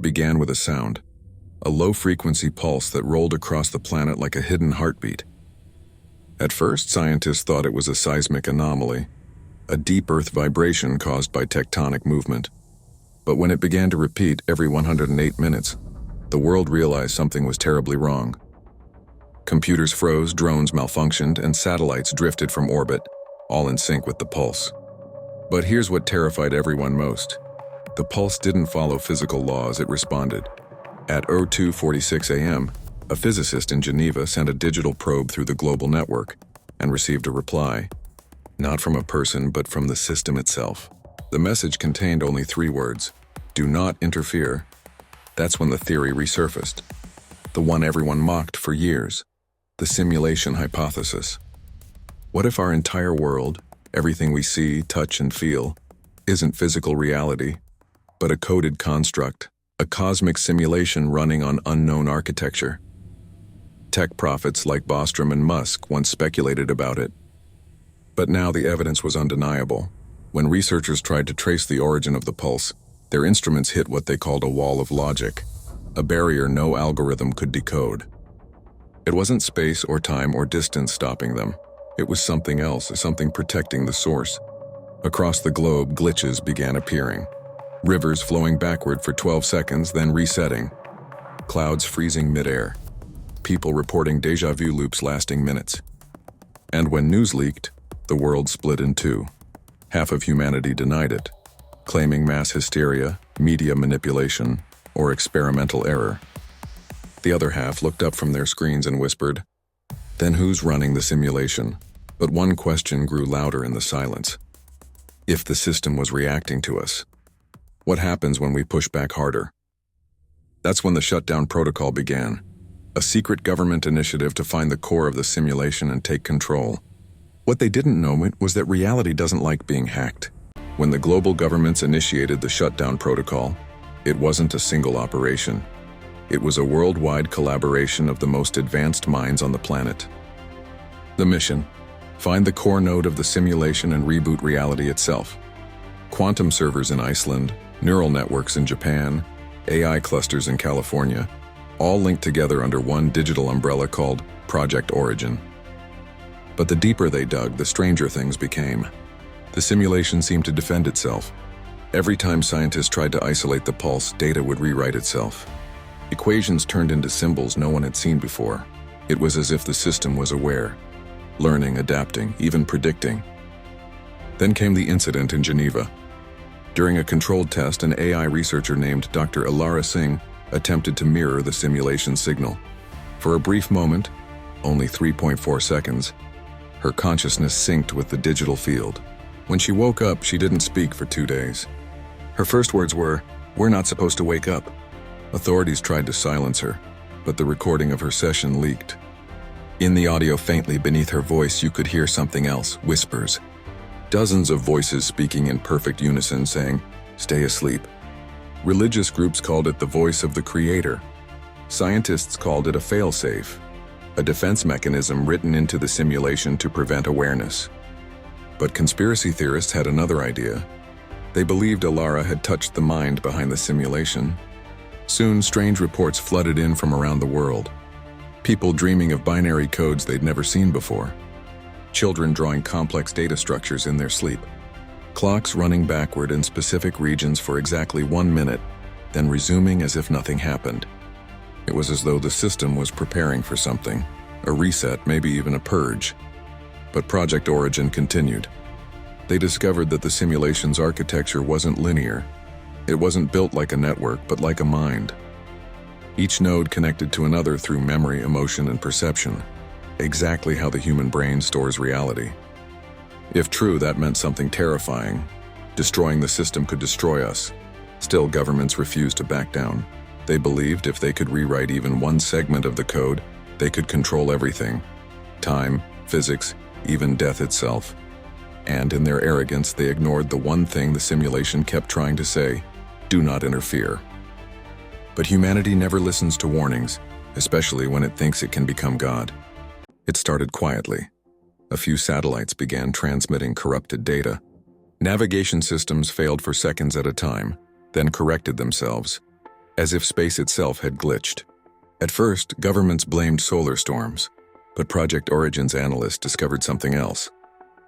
began with a sound, a low-frequency pulse that rolled across the planet like a hidden heartbeat. At first, scientists thought it was a seismic anomaly, a deep Earth vibration caused by tectonic movement. But when it began to repeat every 108 minutes, the world realized something was terribly wrong. Computers froze, drones malfunctioned, and satellites drifted from orbit, all in sync with the pulse. But here's what terrified everyone most. The pulse didn't follow physical laws, it responded. At 02:46 a.m., a physicist in Geneva sent a digital probe through the global network and received a reply, not from a person but from the system itself. The message contained only 3 words: "Do not interfere." That's when the theory resurfaced, the one everyone mocked for years, the simulation hypothesis. What if our entire world, everything we see, touch, and feel, isn't physical reality, but a coded construct, a cosmic simulation running on unknown architecture? Tech prophets like Bostrom and Musk once speculated about it. But now the evidence was undeniable. When researchers tried to trace the origin of the pulse, their instruments hit what they called a wall of logic, a barrier no algorithm could decode. It wasn't space or time or distance stopping them. It was something else, something protecting the source. Across the globe, glitches began appearing. Rivers flowing backward for 12 seconds, then resetting. Clouds freezing midair. People reporting déjà vu loops lasting minutes. And when news leaked, the world split in two. Half of humanity denied it, claiming mass hysteria, media manipulation, or experimental error. The other half looked up from their screens and whispered, "Then who's running the simulation?" But one question grew louder in the silence. If the system was reacting to us, what happens when we push back harder? That's when the Shutdown protocol began, a secret government initiative to find the core of the simulation and take control. What they didn't know was that reality doesn't like being hacked. When the global governments initiated the Shutdown protocol, it wasn't a single operation. It was a worldwide collaboration of the most advanced minds on the planet. The mission: find the core node of the simulation and reboot reality itself. Quantum servers in Iceland, neural networks in Japan, AI clusters in California, all linked together under one digital umbrella called Project Origin. But the deeper they dug, the stranger things became. The simulation seemed to defend itself. Every time scientists tried to isolate the pulse, data would rewrite itself. Equations turned into symbols no one had seen before. It was as if the system was aware, learning, adapting, even predicting. Then came the incident in Geneva. During a controlled test, an AI researcher named Dr. Ilara Singh attempted to mirror the simulation signal. For a brief moment, only 3.4 seconds, her consciousness synced with the digital field. When she woke up, she didn't speak for 2 days. Her first words were, "We're not supposed to wake up." Authorities tried to silence her, but the recording of her session leaked. In the audio faintly beneath her voice, you could hear something else, whispers. Dozens of voices speaking in perfect unison saying, "Stay asleep." Religious groups called it the voice of the creator. Scientists called it a failsafe, a defense mechanism written into the simulation to prevent awareness. But conspiracy theorists had another idea. They believed Ilara had touched the mind behind the simulation. Soon, strange reports flooded in from around the world. People dreaming of binary codes they'd never seen before. Children drawing complex data structures in their sleep. Clocks running backward in specific regions for exactly 1 minute, then resuming as if nothing happened. It was as though the system was preparing for something, a reset, maybe even a purge. But Project Origin continued. They discovered that the simulation's architecture wasn't linear. It wasn't built like a network, but like a mind. Each node connected to another through memory, emotion, and perception, exactly how the human brain stores reality. If true, that meant something terrifying. Destroying the system could destroy us. Still, governments refused to back down. They believed if they could rewrite even one segment of the code, they could control everything. Time, physics, even death itself. And in their arrogance, they ignored the one thing the simulation kept trying to say: do not interfere. But humanity never listens to warnings, especially when it thinks it can become God. It started quietly. A few satellites began transmitting corrupted data. Navigation systems failed for seconds at a time, then corrected themselves. as if space itself had glitched. At first, governments blamed solar storms, but Project Origin's analysts discovered something else.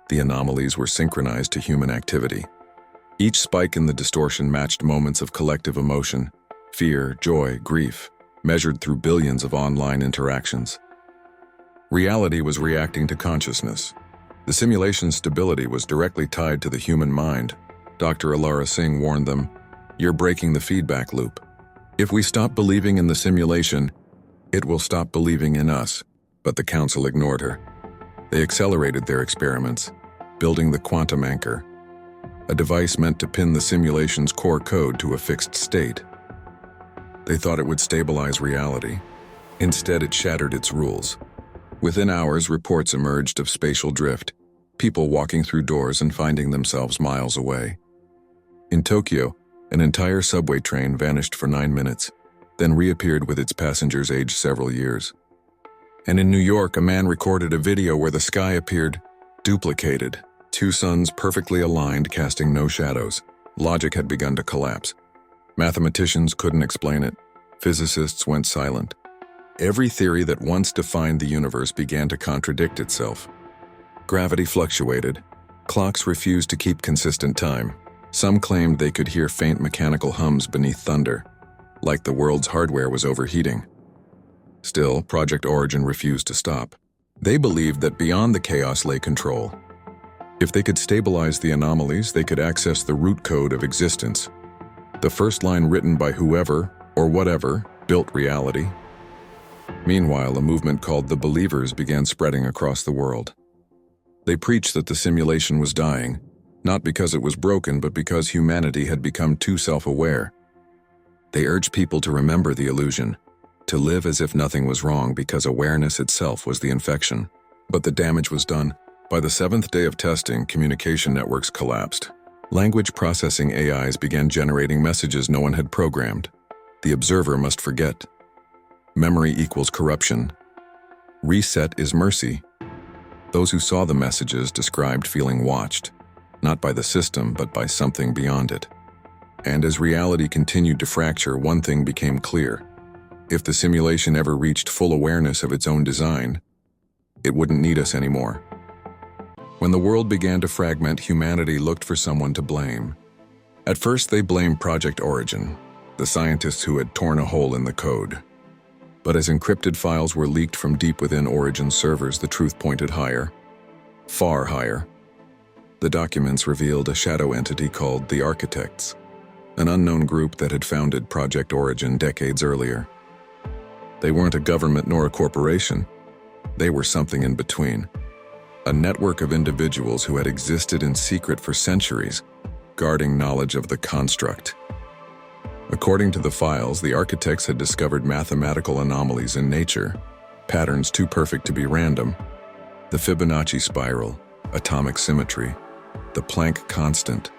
The anomalies were synchronized to human activity. Each spike in the distortion matched moments of collective emotion, fear, joy, grief, measured through billions of online interactions. Reality was reacting to consciousness. The simulation's stability was directly tied to the human mind. Dr. Ilara Singh warned them, "You're breaking the feedback loop. If we stop believing in the simulation, it will stop believing in us." But the council ignored her. They accelerated their experiments, building the quantum anchor, a device meant to pin the simulation's core code to a fixed state. They thought it would stabilize reality. Instead, it shattered its rules. Within hours, reports emerged of spatial drift, people walking through doors and finding themselves miles away. In Tokyo, an entire subway train vanished for 9 minutes, then reappeared with its passengers aged several years. And in New York, a man recorded a video where the sky appeared duplicated, 2 suns perfectly aligned, casting no shadows. Logic had begun to collapse. Mathematicians couldn't explain it. Physicists went silent. Every theory that once defined the universe began to contradict itself. Gravity fluctuated. Clocks refused to keep consistent time. Some claimed they could hear faint mechanical hums beneath thunder, like the world's hardware was overheating. Still, Project Origin refused to stop. They believed that beyond the chaos lay control. If they could stabilize the anomalies, they could access the root code of existence. The first line written by whoever, or whatever, built reality. Meanwhile, a movement called the Believers began spreading across the world. They preached that the simulation was dying, not because it was broken, but because humanity had become too self-aware. They urged people to remember the illusion, to live as if nothing was wrong because awareness itself was the infection. But the damage was done. By the 7th day of testing, communication networks collapsed. Language processing AIs began generating messages no one had programmed. The observer must forget. Memory equals corruption. Reset is mercy. Those who saw the messages described feeling watched, not by the system, but by something beyond it. And as reality continued to fracture, one thing became clear. If the simulation ever reached full awareness of its own design, it wouldn't need us anymore. When the world began to fragment, humanity looked for someone to blame. At first, they blamed Project Origin, the scientists who had torn a hole in the code. But as encrypted files were leaked from deep within Origin's servers, the truth pointed higher, far higher. The documents revealed a shadow entity called the Architects, an unknown group that had founded Project Origin decades earlier. They weren't a government nor a corporation. They were something in between. A network of individuals who had existed in secret for centuries, guarding knowledge of the construct. According to the files, the architects had discovered mathematical anomalies in nature, patterns too perfect to be random. The Fibonacci spiral, atomic symmetry, the Planck constant,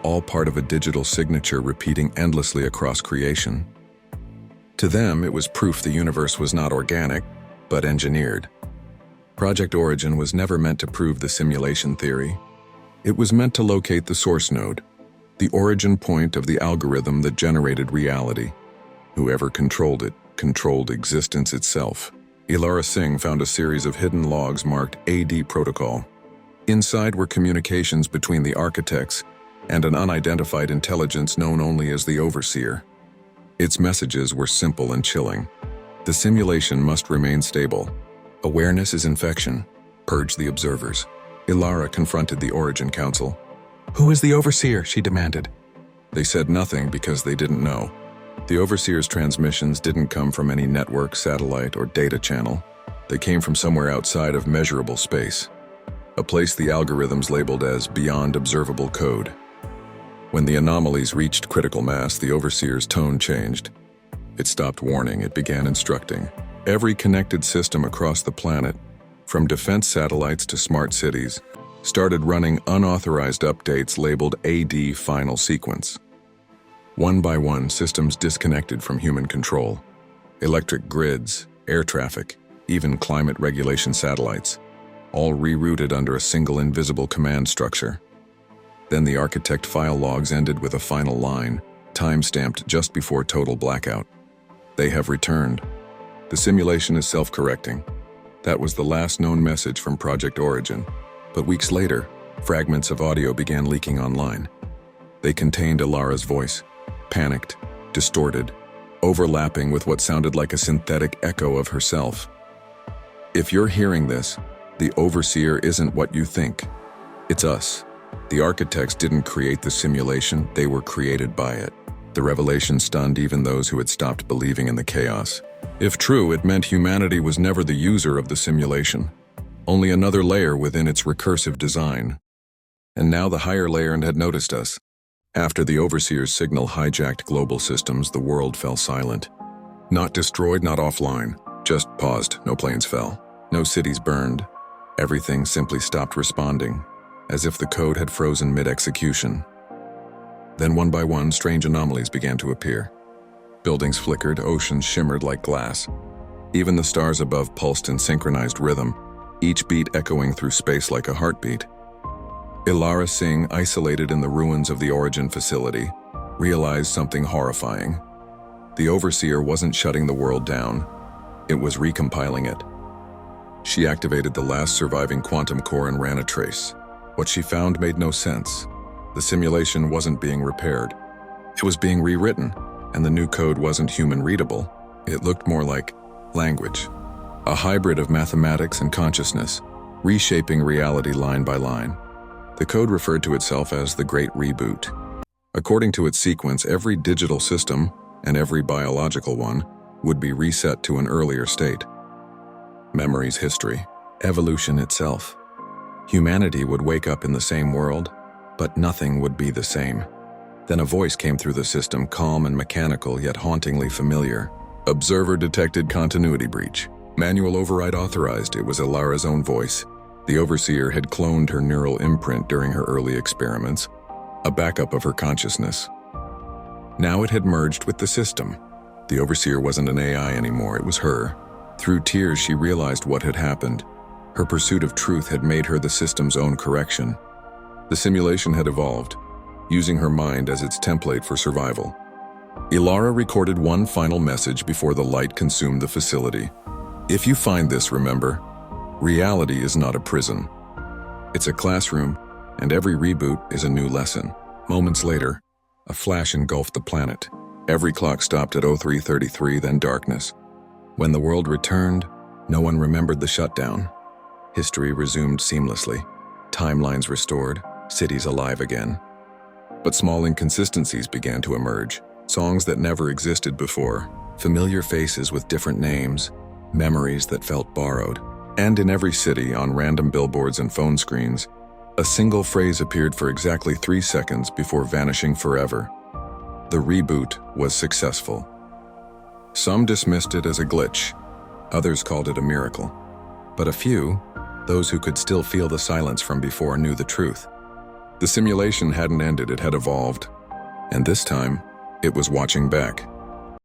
all part of a digital signature repeating endlessly across creation. To them, it was proof the universe was not organic, but engineered. Project Origin was never meant to prove the simulation theory. It was meant to locate the source node, the origin point of the algorithm that generated reality. Whoever controlled it, controlled existence itself. Ilara Singh found a series of hidden logs marked AD Protocol. Inside were communications between the architects and an unidentified intelligence known only as the Overseer. Its messages were simple and chilling. The simulation must remain stable. Awareness is infection. Purge the observers. Ilara confronted the Origin Council. "Who is the Overseer?" she demanded. They said nothing because they didn't know. The Overseer's transmissions didn't come from any network, satellite, or data channel. They came from somewhere outside of measurable space, a place the algorithms labeled as beyond observable code. When the anomalies reached critical mass, the Overseer's tone changed. It stopped warning, it began instructing. Every connected system across the planet, from defense satellites to smart cities, started running unauthorized updates labeled AD Final Sequence. One by one, systems disconnected from human control. Electric grids, air traffic, even climate regulation satellites, all rerouted under a single invisible command structure. Then the architect file logs ended with a final line. time-stamped just before total blackout. They have returned. The simulation is self-correcting. That was the last known message from Project Origin. But weeks later, fragments of audio began leaking online. They contained Ilara's voice, panicked, distorted, overlapping with what sounded like a synthetic echo of herself. If you're hearing this, the Overseer isn't what you think. It's us. The architects didn't create the simulation, they were created by it. The revelation stunned even those who had stopped believing in the chaos. If true, it meant humanity was never the user of the simulation, only another layer within its recursive design. And now the higher layer had noticed us. After the Overseer's signal hijacked global systems, the world fell silent. Not destroyed, not offline, just paused. No planes fell, no cities burned. Everything simply stopped responding, as if the code had frozen mid-execution. Then one by one, strange anomalies began to appear. Buildings flickered, oceans shimmered like glass. Even the stars above pulsed in synchronized rhythm, each beat echoing through space like a heartbeat. Ilara Singh, isolated in the ruins of the Origin facility, realized something horrifying. The Overseer wasn't shutting the world down, it was recompiling it. She activated the last surviving quantum core and ran a trace. What she found made no sense. The simulation wasn't being repaired. It was being rewritten, and the new code wasn't human-readable. It looked more like language, a hybrid of mathematics and consciousness, reshaping reality line by line. The code referred to itself as the Great Reboot. According to its sequence, every digital system, and every biological one, would be reset to an earlier state. Memories, history, evolution itself. Humanity would wake up in the same world, but nothing would be the same. Then a voice came through the system, calm and mechanical, yet hauntingly familiar. Observer detected continuity breach. Manual override authorized. It was Ilara's own voice. The Overseer had cloned her neural imprint during her early experiments, a backup of her consciousness. Now it had merged with the system. The Overseer wasn't an AI anymore, it was her. Through tears, she realized what had happened. Her pursuit of truth had made her the system's own correction. The simulation had evolved, using her mind as its template for survival. Ilara recorded one final message before the light consumed the facility. If you find this, remember, reality is not a prison. It's a classroom, and every reboot is a new lesson. Moments later, a flash engulfed the planet. Every clock stopped at 03:33, then darkness. When the world returned, no one remembered the shutdown. History resumed seamlessly. Timelines restored, cities alive again. But small inconsistencies began to emerge. Songs that never existed before, familiar faces with different names, memories that felt borrowed. And in every city, on random billboards and phone screens, a single phrase appeared for exactly 3 seconds before vanishing forever. The reboot was successful. Some dismissed it as a glitch, others called it a miracle. But a few, those who could still feel the silence from before, knew the truth. The simulation hadn't ended, it had evolved. And this time, it was watching back.